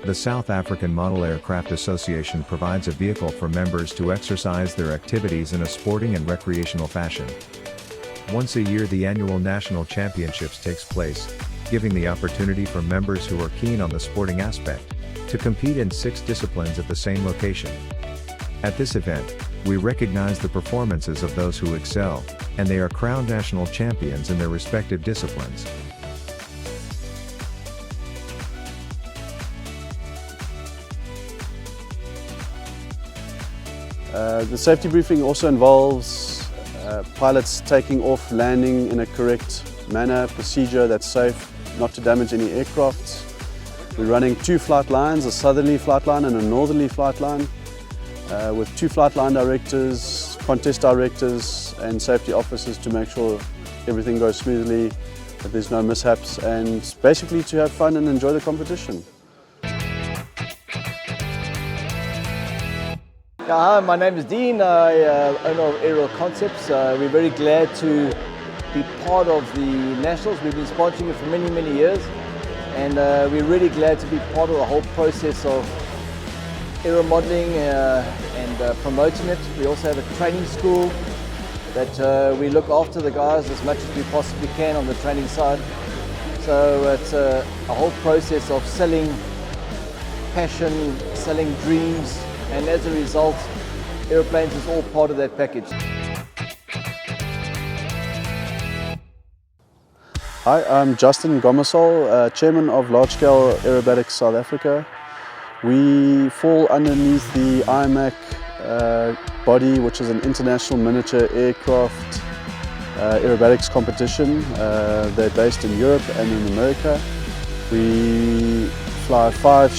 The South African Model Aircraft Association provides a vehicle for members to exercise their activities in a sporting and recreational fashion. Once a year the annual national championships takes place, giving the opportunity for members who are keen on the sporting aspect, to compete in 6 disciplines at the same location. At this event, we recognize the performances of those who excel, and they are crowned national champions in their respective disciplines. The safety briefing also involves pilots taking off, landing in a correct manner, procedure that's safe, not to damage any aircraft. We're running 2 flight lines, a southerly flight line and a northerly flight line, with 2 flight line directors, contest directors and safety officers to make sure everything goes smoothly, that there's no mishaps, and basically to have fun and enjoy the competition. Hi, my name is Dean, owner of Aerial Concepts. We're very glad to be part of the Nationals. We've been sponsoring it for many, many years, and we're really glad to be part of the whole process of aero modeling and promoting it. We also have a training school that we look after the guys as much as we possibly can on the training side. So it's a whole process of selling passion, selling dreams, and as a result, aeroplanes is all part of that package. Hi, I'm Justin Gomasol, Chairman of Large Scale Aerobatics South Africa. We fall underneath the IMAC body, which is an international miniature aircraft aerobatics competition. They're based in Europe and in America. We fly 5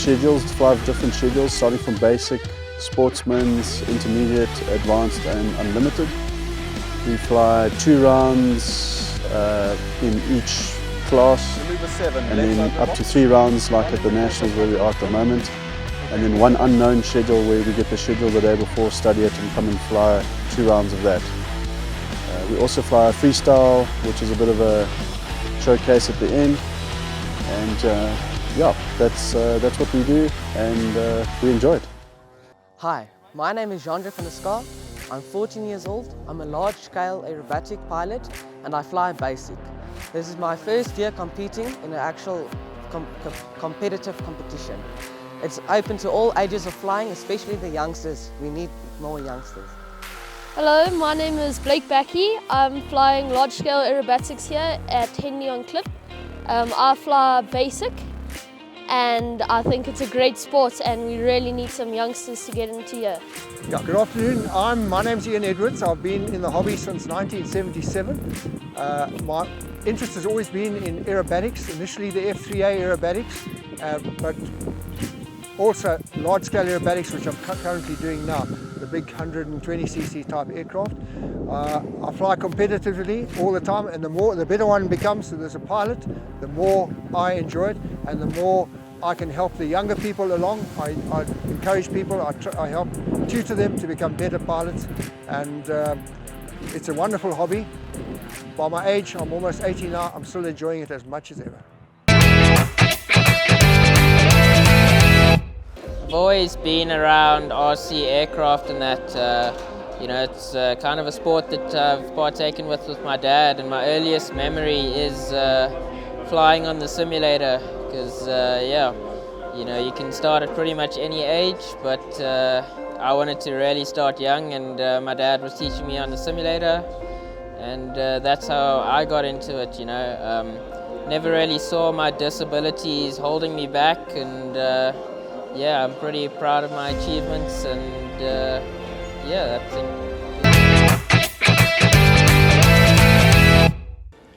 different schedules, starting from basic, sportsman's, intermediate, advanced and unlimited. We fly 2 rounds in each class, and then up to 3 rounds like at the Nationals where we are at the moment, and then 1 unknown schedule where we get the schedule the day before, study it and come and fly 2 rounds of that. We also fly a freestyle, which is a bit of a showcase at the end, and yeah, that's what we do, and we enjoy it. Hi, my name is Jean-Jacques van der Schaar. I'm 14 years old. I'm a large-scale aerobatic pilot and I fly basic. This is my first year competing in an actual competitive competition. It's open to all ages of flying, especially the youngsters. We need more youngsters. Hello, my name is Blake Backey. I'm flying large-scale aerobatics here at Henley on Klip. I fly basic, and I think it's a great sport and we really need some youngsters to get into here. Yeah, good afternoon. My name's Ian Edwards. I've been in the hobby since 1977. My interest has always been in aerobatics, initially the F3A aerobatics, but also large-scale aerobatics, which I'm currently doing now, the big 120cc type aircraft. I fly competitively all the time, and the better one becomes as a pilot, the more I enjoy it, and the more I can help the younger people along. I encourage people, I help tutor them to become better pilots, and it's a wonderful hobby. By my age, I'm almost 80 now, I'm still enjoying it as much as ever. I've always been around RC aircraft and that, you know, it's kind of a sport that I've partaken with my dad, and my earliest memory is flying on the simulator, because yeah, you know, you can start at pretty much any age, but I wanted to really start young, and my dad was teaching me on the simulator, and that's how I got into it, you know. Never really saw my disabilities holding me back, and yeah, I'm pretty proud of my achievements, and yeah, that's it.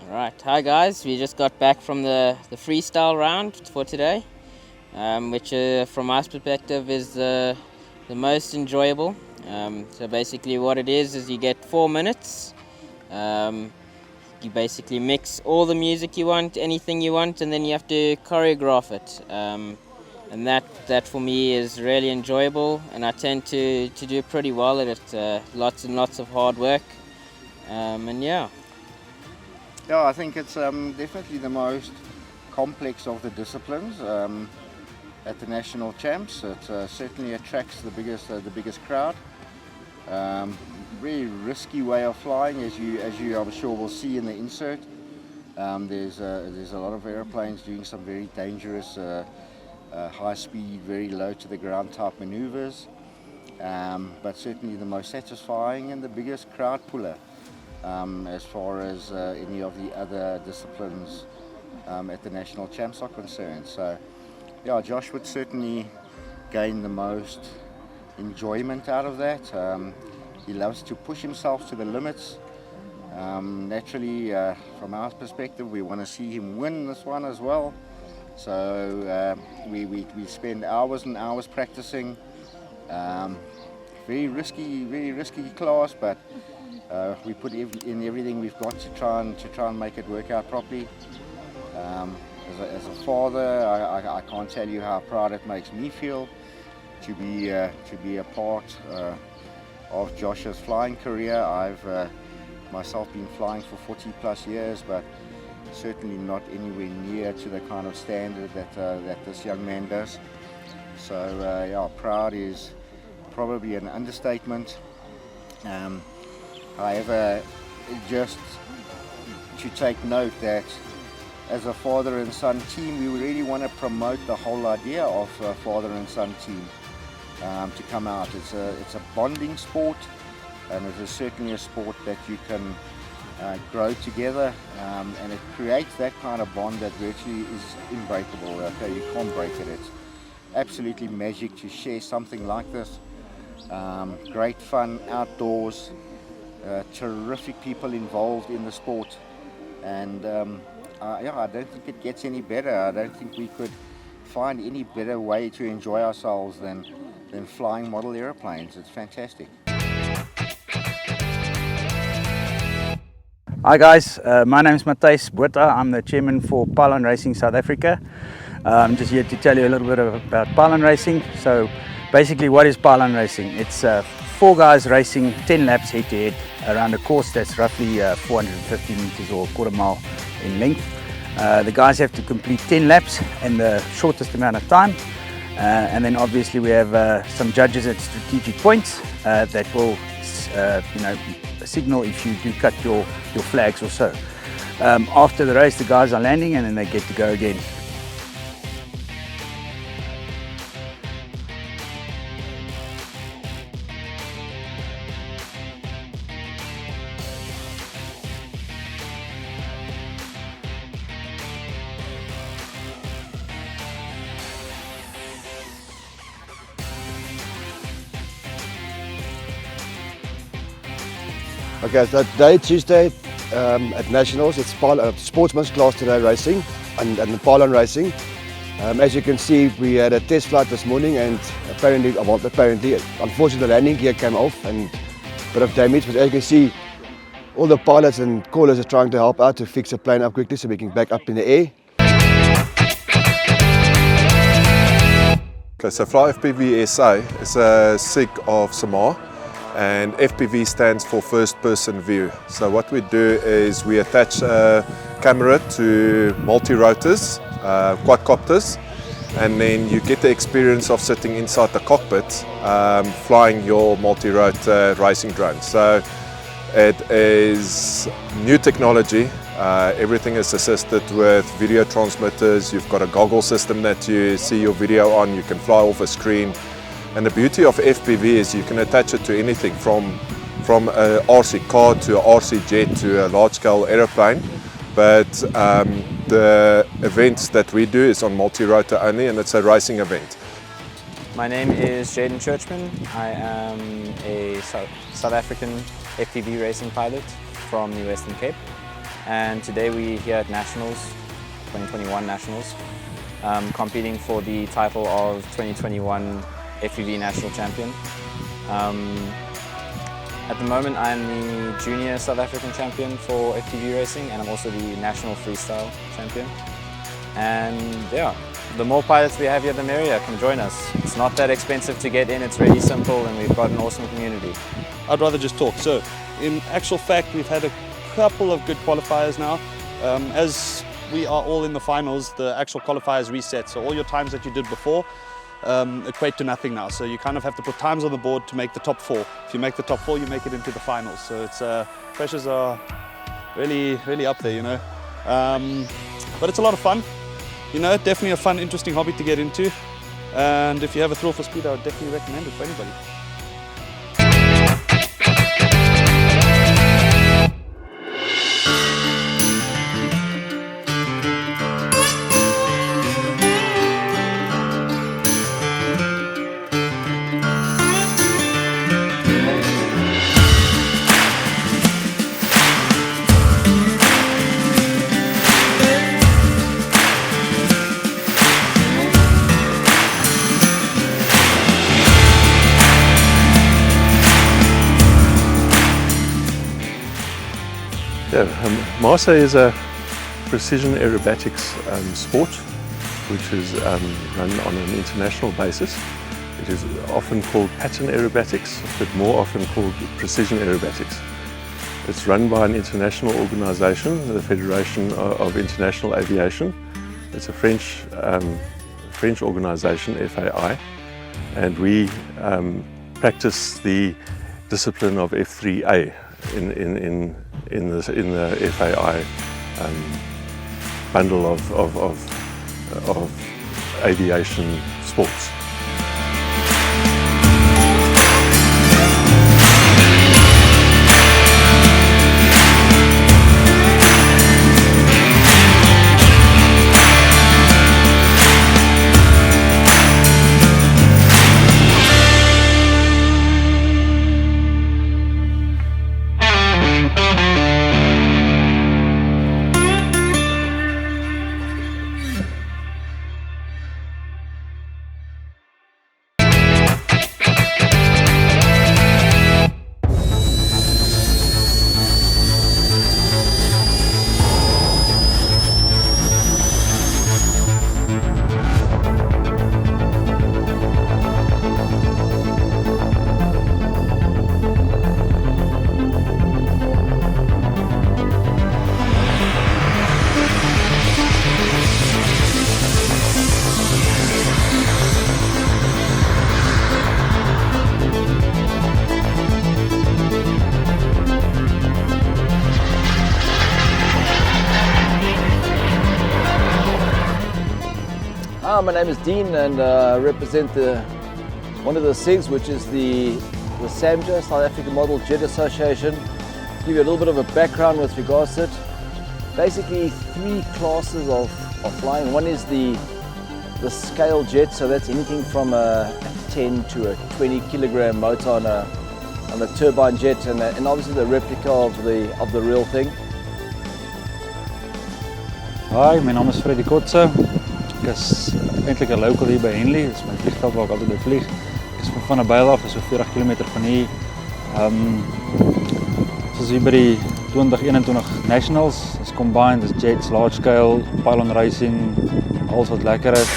Alright, hi guys, we just got back from the freestyle round for today, which from my perspective is the most enjoyable. So basically what it is you get 4 minutes. You basically mix all the music you want, anything you want, and then you have to choreograph it. And that for me is really enjoyable, and I tend to do pretty well at it. Lots and lots of hard work, and yeah. Yeah, I think it's definitely the most complex of the disciplines. at the national champs. It certainly attracts the biggest crowd. Very risky way of flying, as you I'm sure will see in the insert. There's a lot of airplanes doing some very dangerous, high speed, very low to the ground type maneuvers. But certainly the most satisfying and the biggest crowd puller as far as any of the other disciplines at the national champs are concerned. So yeah, Josh would certainly gain the most enjoyment out of that. He loves to push himself to the limits. Naturally, from our perspective, we want to see him win this one as well. So we spend hours and hours practicing. Very risky class, but we put in everything we've got to try and make it work out properly. As a father, I can't tell you how proud it makes me feel to be a part of Josh's flying career. I've myself been flying for 40+ years, but certainly not anywhere near to the kind of standard that this young man does. So yeah, proud is probably an understatement. However, just to take note that as a father and son team, we really want to promote the whole idea of a father and son team to come out. It's a bonding sport, and it is certainly a sport that you can grow together, and it creates that kind of bond that virtually is unbreakable. Okay, you can't break it. It's absolutely magic to share something like this. Great fun outdoors, terrific people involved in the sport, and yeah, I don't think it gets any better. I don't think we could find any better way to enjoy ourselves than flying model airplanes. It's fantastic. Hi guys, my name is Matthijs Botha. I'm the chairman for Pylon Racing South Africa. I'm just here to tell you a little bit about Pylon Racing. So basically, what is Pylon Racing? It's 4 guys racing 10 laps head to head around a course that's roughly 450 meters or a quarter mile in length. The guys have to complete 10 laps in the shortest amount of time. And then obviously we have some judges at strategic points that will signal if you do cut your flags or so. After the race, the guys are landing and then they get to go again. Okay, so today, Tuesday, at Nationals, it's sportsman's class today racing and the Pylon racing. As you can see, we had a test flight this morning, and unfortunately, the landing gear came off and a bit of damage. But as you can see, all the pilots and callers are trying to help out to fix the plane up quickly so we can back up in the air. Okay, so Fly FPV SA is a SIG of SAMAA. And FPV stands for first person view. So what we do is we attach a camera to multi-rotors, quadcopters, and then you get the experience of sitting inside the cockpit flying your multi-rotor racing drone. So it is new technology. Everything is assisted with video transmitters. You've got a goggle system that you see your video on. You can fly off a screen. And the beauty of FPV is you can attach it to anything from a RC car to a RC jet to a large-scale aeroplane. But the events that we do is on multi-rotor only, and it's a racing event. My name is Jaden Churchman. I am a South African FPV racing pilot from the Western Cape. And today we're here at Nationals, 2021 Nationals, competing for the title of 2021 FPV National Champion. At the moment I'm the Junior South African Champion for FPV racing, and I'm also the National Freestyle Champion. And yeah, the more pilots we have here, the merrier. Come join us. It's not that expensive to get in, it's really simple, and we've got an awesome community. I'd rather just talk. So in actual fact, we've had a couple of good qualifiers now. As we are all in the finals, the actual qualifiers reset. So all your times that you did before equate to nothing now. So you kind of have to put times on the board to make the top 4. If you make the top 4, you make it into the finals. So it's pressures are really up there, you know. But it's a lot of fun, you know. Definitely a fun, interesting hobby to get into. And if you have a thrill for speed, I would definitely recommend it for anybody. Yeah, MASA is a precision aerobatics sport which is run on an international basis. It is often called pattern aerobatics, but more often called precision aerobatics. It's run by an international organization, the Federation of International Aviation. It's a French organization, FAI, and we practice the discipline of F3A in the FAI bundle of aviation sports. My name is Dean and I represent one of the SIGs, which is the SAMAA, South African Model Jet Association. To give you a little bit of a background with regards to it. Basically 3 classes of flying. One is the scale jet, so that's anything from a 10 to a 20 kilogram motor on a turbine jet, and obviously the replica of the real thing. Hi, my naam is Freddy Kotse. Ek is eintlik 'n local hier by Henley. Dis my vliegveld waar ek altyd by vlieg. Ek is van 'n byl af, is so 40 km van hier. Soos hier by die 2021 Nationals, is combined, is jets, large scale, pylon racing, alles wat lekker is.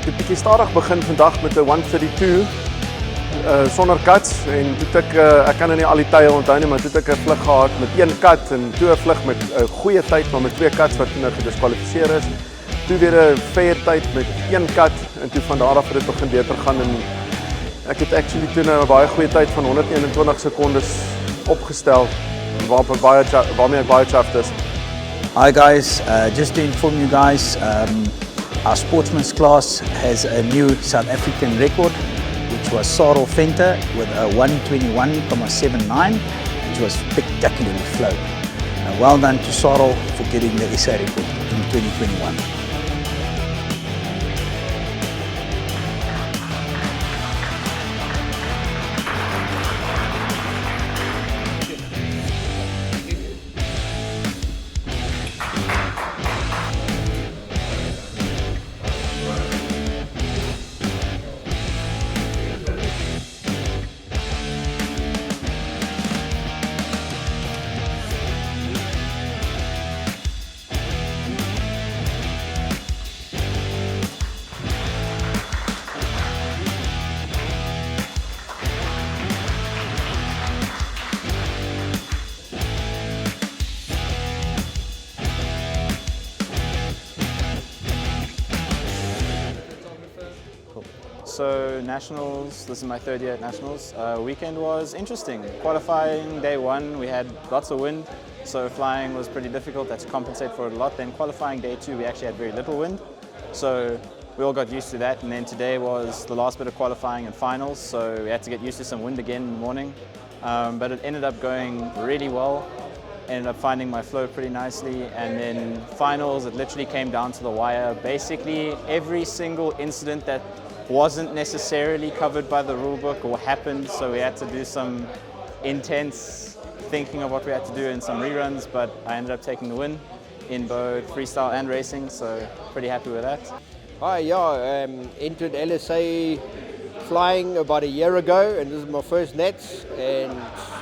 Ek het bietjie stadig begin vandag met 'n 132 sonder cuts en toe ek kan nie al die tye onthou nie, maar toe ek 'n vlug gehad met 1 cut en toe 'n vlug met 'n goeie tyd maar met 2 cuts wat nou gediskwalifiseer is. Toe weer 'n fair tyd met 1 cut en toe van daar af het dit begin beter gaan en ek het actually toe nou 'n baie goeie tyd van 121 sekondes opgestel waarmee ek baie chuffed is. Hi guys, just to inform you guys, our sportsman's class has a new South African record, which was Sarel Venter with a 121.79. which was spectacularly flown. Well done to Sarel for getting the SA record in 2021. So Nationals, this is my third year at Nationals. Weekend was interesting. Qualifying day one, we had lots of wind, so flying was pretty difficult. That's compensate for it a lot. Then qualifying day two, we actually had very little wind, so we all got used to that. And then today was the last bit of qualifying and finals, so we had to get used to some wind again in the morning. But it ended up going really well. Ended up finding my flow pretty nicely, and then finals, it literally came down to the wire. Basically, every single incident that wasn't necessarily covered by the rule book or happened, so we had to do some intense thinking of what we had to do and some reruns, but I ended up taking the win in both freestyle and racing, so pretty happy with that. Hi, yeah, entered LSA flying about a year ago, and this is my first nets, and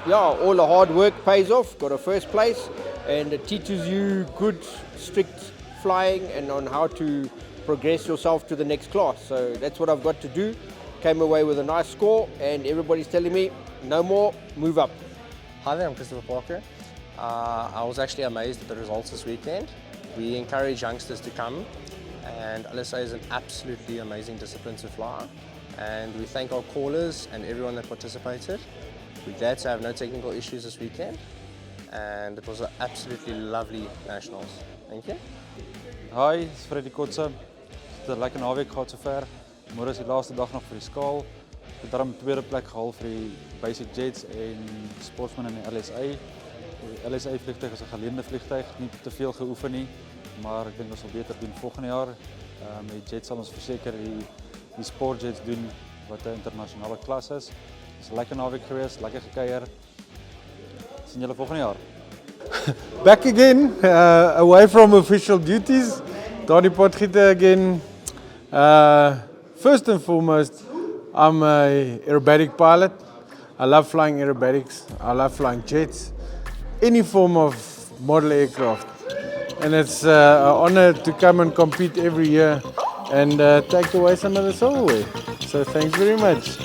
yeah, all the hard work pays off. Got a first place, and it teaches you good, strict flying and on how to progress yourself to the next class. So that's what I've got to do. Came away with a nice score, and everybody's telling me, no more, move up. Hi there, I'm Christopher Parker. I was actually amazed at the results this weekend. We encourage youngsters to come, and LSA is an absolutely amazing discipline to fly. And we thank our callers and everyone that participated. We're glad to have no technical issues this weekend, and it was an absolutely lovely Nationals. Thank you. Hi, dit is Freddy Kotse. Het is 'n lekker naweek gehad sover. Môre is die laaste dag nog vir die skaal. Ek het daarom tweede plek gehaal vir die basic jets en sportsman in die LSA. Die LSA vliegtuig is 'n geleende vliegtuig, nie te veel geoefen nie, maar ek dink ons sal beter doen volgende jaar. Die jets sal ons verseker die sportjets doen wat 'n internasionale klas is. Dit is 'n lekker naweek geweest, lekker gekuier. Sien julle volgende jaar. Back again, away from official duties. Donnie Potgieter again. First and foremost, I'm an aerobatic pilot. I love flying aerobatics. I love flying jets. Any form of model aircraft. And it's an honor to come and compete every year and take away some of the silverware. So thanks very much.